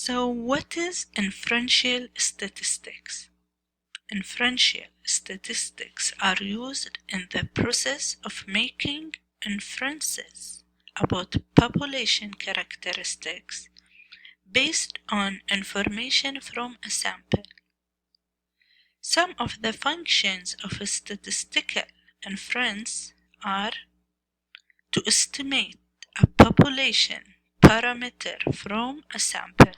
So what is inferential statistics? Inferential statistics are used in the process of making inferences about population characteristics based on information from a sample. Some of the functions of a statistical inference are to estimate a population parameter from a sample,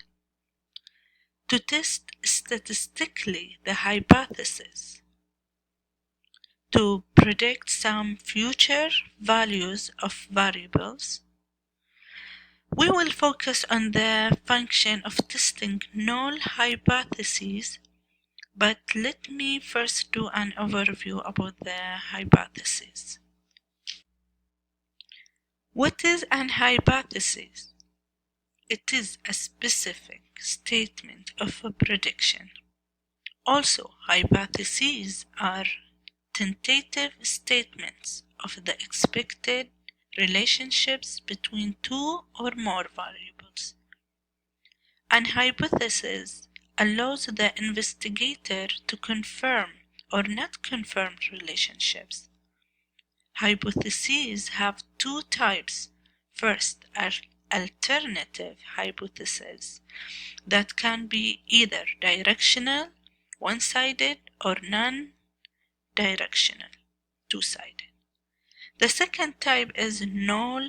to test statistically the hypothesis, to predict some future values of variables. We will focus on the function of testing null hypotheses, but let me first do an overview about the hypothesis. What is an hypothesis? It is a specific statement of a prediction. Also, hypotheses are tentative statements of the expected relationships between two or more variables. An hypothesis allows the investigator to confirm or not confirm relationships. Hypotheses have two types. First are alternative hypotheses that can be either directional, one-sided, or non-directional, two-sided. The second type is null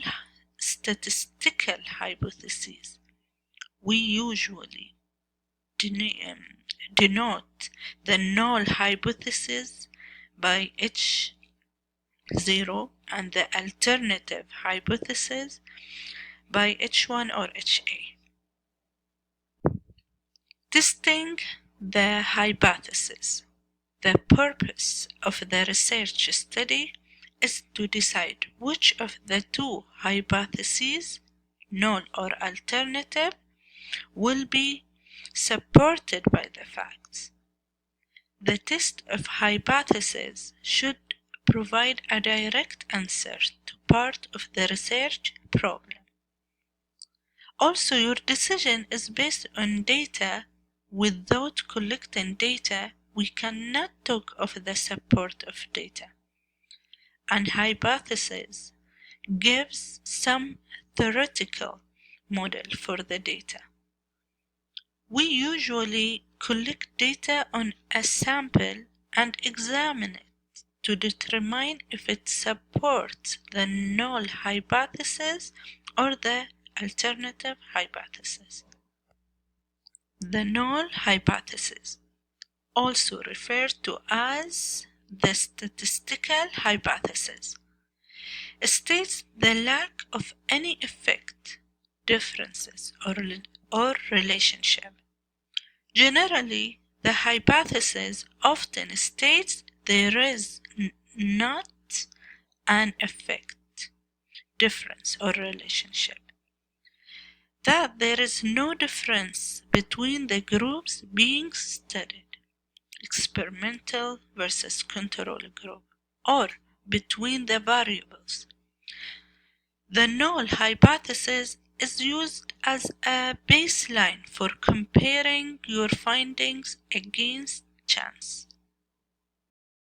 statistical hypotheses. We usually denote the null hypothesis by H0 and the alternative hypothesis by H1 or HA. Testing the hypothesis. The purpose of the research study is to decide which of the two hypotheses, null or alternative, will be supported by the facts. The test of hypotheses should provide a direct answer to part of the research problem. Also, your decision is based on data. Without collecting data, we cannot talk of the support of data. An hypothesis gives some theoretical model for the data. We usually collect data on a sample and examine it to determine if it supports the null hypothesis or the alternative hypothesis. The null hypothesis, also referred to as the statistical hypothesis, states the lack of any effect, differences, or relationship. Generally, the hypothesis often states there is not an effect, difference, or relationship, that there is no difference between the groups being studied, experimental versus control group, or between the variables. The null hypothesis is used as a baseline for comparing your findings against chance.